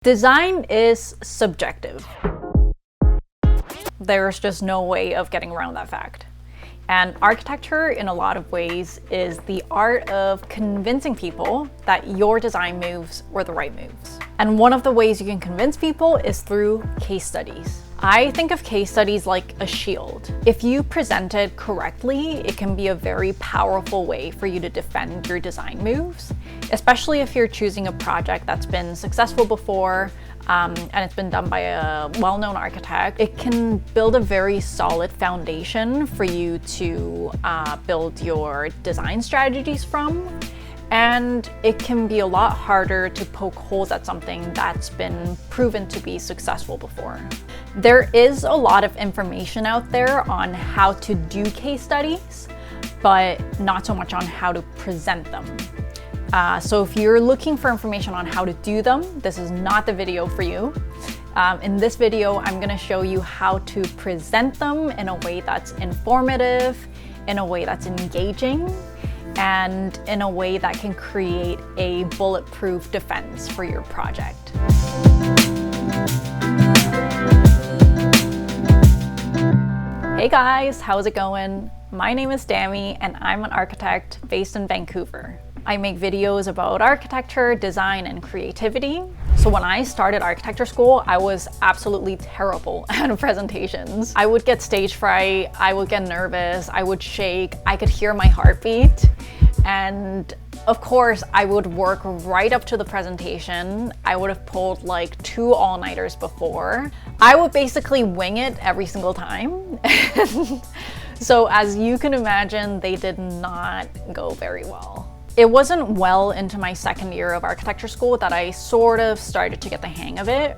Design is subjective. There's just no way of getting around that fact. And architecture, in a lot of ways, is the art of convincing people that your design moves were the right moves. And one of the ways you can convince people is through case studies. I think of case studies like a shield. If you present it correctly, it can be a very powerful way for you to defend your design moves, especially if you're choosing a project that's been successful before, and it's been done by a well-known architect. It can build a very solid foundation for you to build your design strategies from. And it can be a lot harder to poke holes at something that's been proven to be successful before. There is a lot of information out there on how to do case studies, but not so much on how to present them. So if you're looking for information on how to do them, this is not the video for you. In this video, I'm going to show you how to present them in a way that's informative, in a way that's engaging, and in a way that can create a bulletproof defense for your project. Hey guys, how's it going? My name is Dami and I'm an architect based in Vancouver. I make videos about architecture, design, and creativity. So when I started architecture school, I was absolutely terrible at presentations. I would get stage fright, I would get nervous, I would shake, I could hear my heartbeat. And of course, I would work right up to the presentation. I would have pulled like 2 all-nighters before. I would basically wing it every single time. So as you can imagine, they did not go very well. It wasn't well into my second year of architecture school that I sort of started to get the hang of it.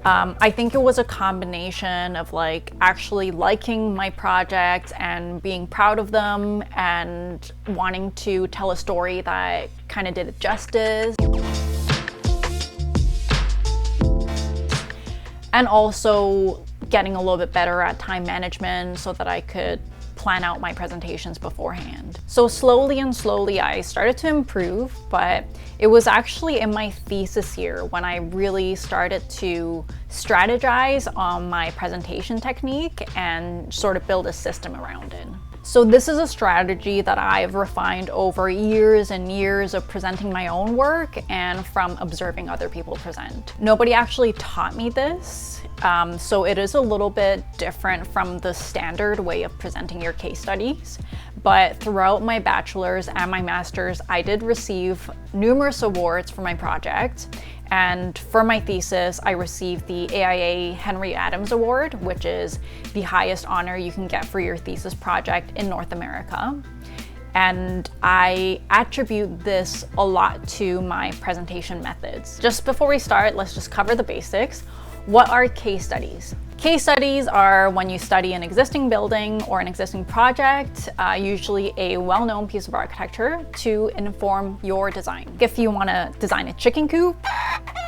I think it was a combination of like actually liking my projects and being proud of them and wanting to tell a story that kind of did it justice. And also getting a little bit better at time management so that I could plan out my presentations beforehand. So slowly I started to improve, but it was actually in my thesis year when I really started to strategize on my presentation technique and sort of build a system around it. So this is a strategy that I've refined over years and years of presenting my own work and from observing other people present. Nobody actually taught me this, so it is a little bit different from the standard way of presenting your case studies. But throughout my bachelor's and my master's, I did receive numerous awards for my project. And for my thesis, I received the AIA Henry Adams Award, which is the highest honor you can get for your thesis project in North America. And I attribute this a lot to my presentation methods. Just before we start, let's just cover the basics. What are case studies? Case studies are when you study an existing building or an existing project, usually a well-known piece of architecture, to inform your design. If you want to design a chicken coop,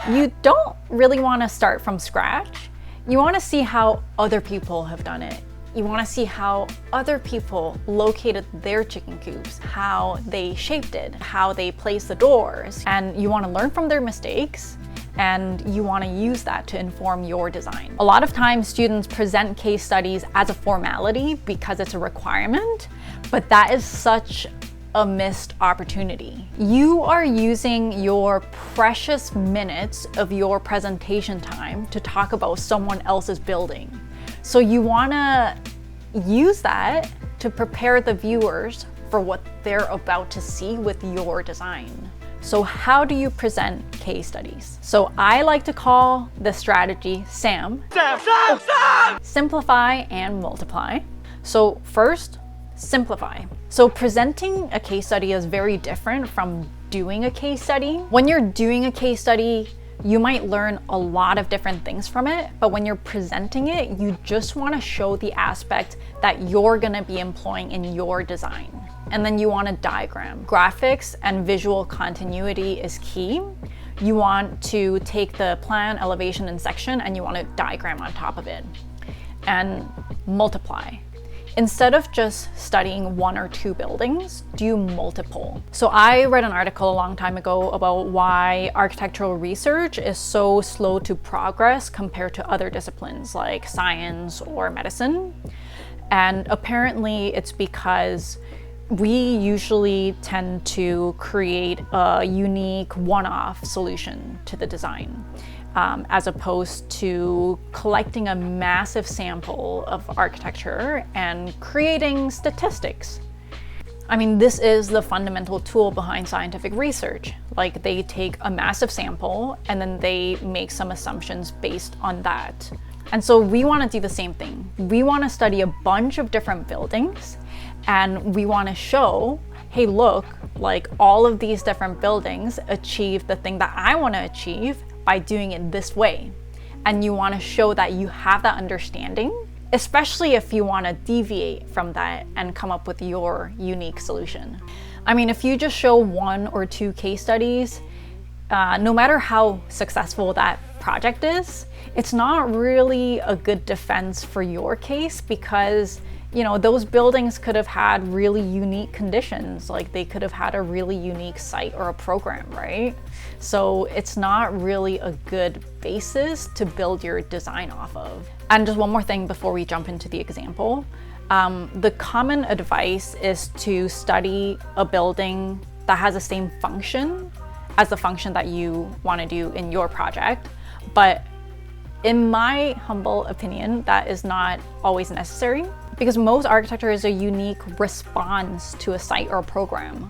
you don't really want to start from scratch. You want to see how other people have done it. You want to see how other people located their chicken coops, how they shaped it, how they placed the doors, and you want to learn from their mistakes. And you want to use that to inform your design. A lot of times students present case studies as a formality because it's a requirement, but that is such a missed opportunity. You are using your precious minutes of your presentation time to talk about someone else's building. So you want to use that to prepare the viewers for what they're about to see with your design. So how do you present case studies? So I like to call the strategy SAM. Simplify and multiply. So first, simplify. So presenting a case study is very different from doing a case study. When you're doing a case study, you might learn a lot of different things from it, but when you're presenting it, you just want to show the aspect that you're going to be employing in your design. And then you want a diagram. Graphics and visual continuity is key. You want to take the plan, elevation, and section, and you want a diagram on top of it. And multiply. Instead of just studying 1 or 2 buildings, do multiple. So I read an article a long time ago about why architectural research is so slow to progress compared to other disciplines like science or medicine. And apparently it's because we usually tend to create a unique one-off solution to the design, as opposed to collecting a massive sample of architecture and creating statistics. I mean, this is the fundamental tool behind scientific research. Like, they take a massive sample and then they make some assumptions based on that. And so we want to do the same thing. We want to study a bunch of different buildings, and we want to show, hey, look, like all of these different buildings achieve the thing that I want to achieve by doing it this way. And you want to show that you have that understanding, especially if you want to deviate from that and come up with your unique solution. I mean, if you just show 1 or 2 case studies, no matter how successful that project is, it's not really a good defense for your case, because you know, those buildings could have had really unique conditions, like they could have had a really unique site or a program, right? So it's not really a good basis to build your design off of. And just one more thing before we jump into the example. The common advice is to study a building that has the same function as the function that you want to do in your project. But in my humble opinion, that is not always necessary, because most architecture is a unique response to a site or a program,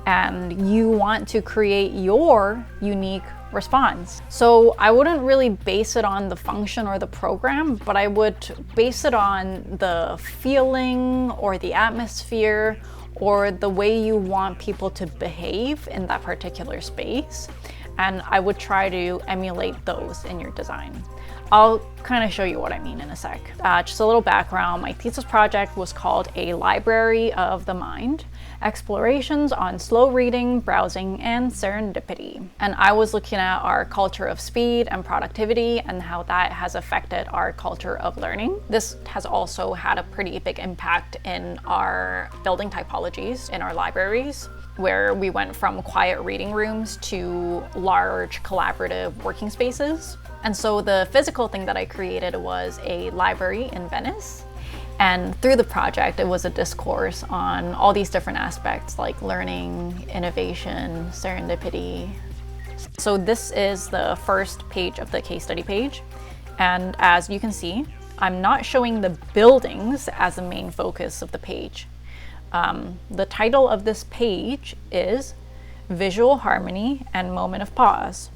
and you want to create your unique response. So I wouldn't really base it on the function or the program, but I would base it on the feeling or the atmosphere or the way you want people to behave in that particular space. And I would try to emulate those in your design. I'll kind of show you what I mean in a sec. Just a little background, my thesis project was called A Library of the Mind, Explorations on Slow Reading, Browsing, and Serendipity. And I was looking at our culture of speed and productivity and how that has affected our culture of learning. This has also had a pretty big impact in our building typologies in our libraries, where we went from quiet reading rooms to large collaborative working spaces. And so the physical thing that I created was a library in Venice. And through the project, it was a discourse on all these different aspects like learning, innovation, serendipity. So this is the first page of the case study page. And as you can see, I'm not showing the buildings as the main focus of the page. The title of this page is Visual Harmony and Moment of Pause.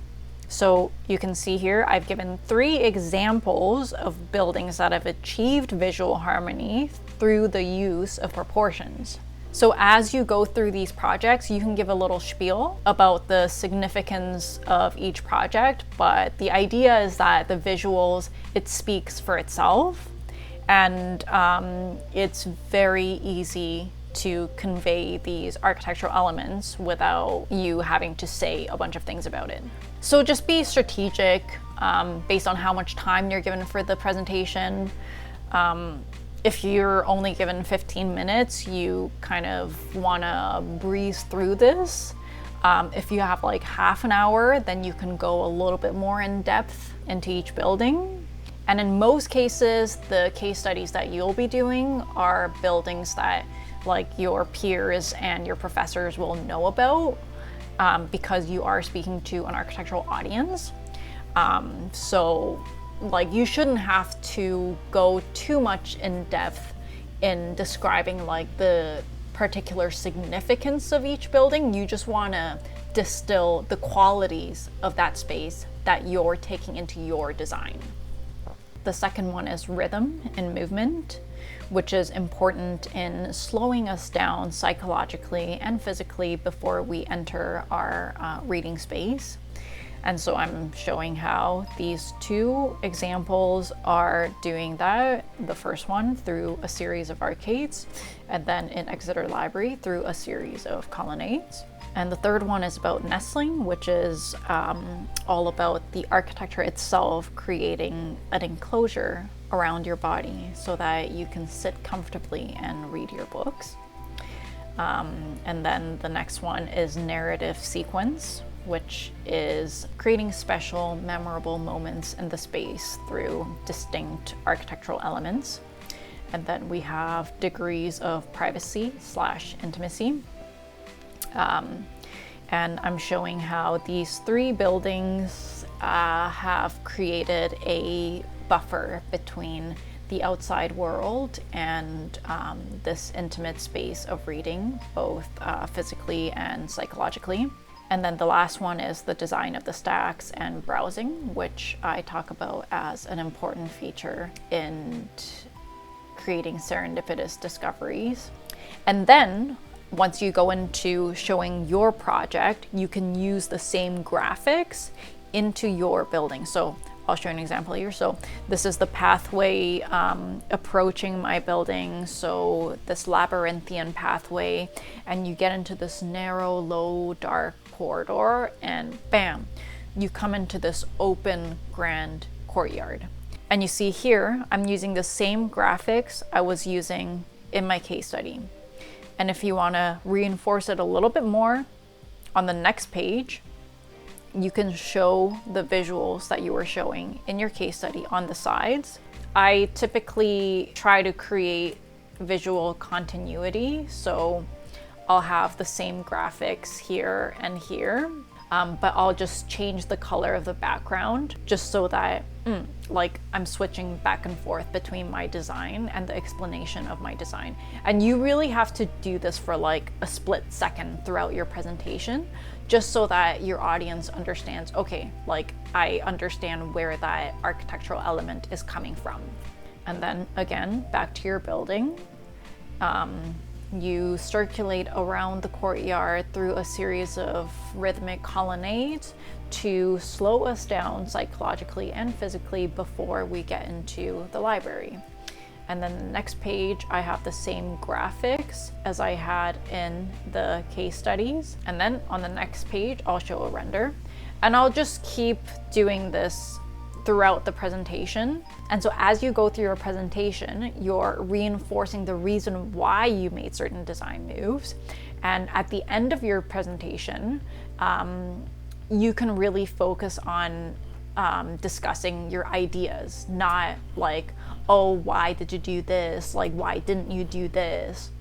So you can see here, I've given 3 examples of buildings that have achieved visual harmony through the use of proportions. So as you go through these projects, you can give a little spiel about the significance of each project, but the idea is that the visuals, it speaks for itself, and it's very easy to convey these architectural elements without you having to say a bunch of things about it. So just be strategic based on how much time you're given for the presentation. If you're only given 15 minutes, you kind of want to breeze through this. If you have like half an hour, then you can go a little bit more in depth into each building. And in most cases, the case studies that you'll be doing are buildings that like your peers and your professors will know about, because you are speaking to an architectural audience. So like you shouldn't have to go too much in depth in describing like the particular significance of each building. You just want to distill the qualities of that space that you're taking into your design. The second one is rhythm and movement, which is important in slowing us down psychologically and physically before we enter our reading space. And so I'm showing how these 2 examples are doing that. The first one through a series of arcades, and then in Exeter Library through a series of colonnades. And the third one is about nestling, which is all about the architecture itself, creating an enclosure around your body so that you can sit comfortably and read your books. And then the next one is narrative sequence, which is creating special, memorable moments in the space through distinct architectural elements. And then we have degrees of privacy / intimacy. And I'm showing how these 3 buildings have created a buffer between the outside world and this intimate space of reading, both physically and psychologically. And then the last one is the design of the stacks and browsing, which I talk about as an important feature in creating serendipitous discoveries. And then once you go into showing your project, you can use the same graphics into your building. So I'll show you an example here. So this is the pathway approaching my building. So this labyrinthian pathway, and you get into this narrow, low, dark corridor, and bam, you come into this open, grand courtyard. And you see here, I'm using the same graphics I was using in my case study. And if you want to reinforce it a little bit more, on the next page, you can show the visuals that you were showing in your case study on the sides. I typically try to create visual continuity, so I'll have the same graphics here and here, but I'll just change the color of the background just so that like I'm switching back and forth between my design and the explanation of my design. And you really have to do this for like a split second throughout your presentation, just so that your audience understands, okay, like I understand where that architectural element is coming from. And then again, back to your building. You circulate around the courtyard through a series of rhythmic colonnades to slow us down psychologically and physically before we get into the library. And then the next page, I have the same graphics as I had in the case studies. And then on the next page, I'll show a render. And I'll just keep doing this throughout the presentation. And so as you go through your presentation, you're reinforcing the reason why you made certain design moves. And at the end of your presentation, you can really focus on discussing your ideas, not like, oh, why did you do this? Like, why didn't you do this?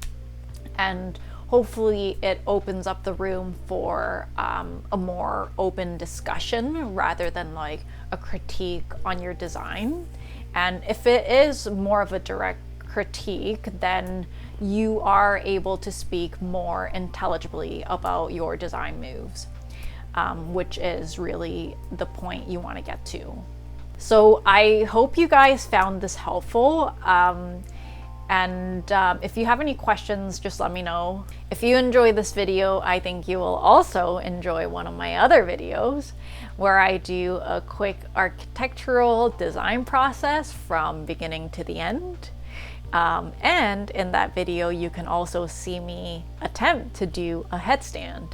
And hopefully it opens up the room for a more open discussion rather than like a critique on your design. And if it is more of a direct critique, then you are able to speak more intelligibly about your design moves, which is really the point you want to get to. So I hope you guys found this helpful. And if you have any questions, just let me know. If you enjoy this video, I think you will also enjoy one of my other videos where I do a quick architectural design process from beginning to the end. And in that video, you can also see me attempt to do a headstand.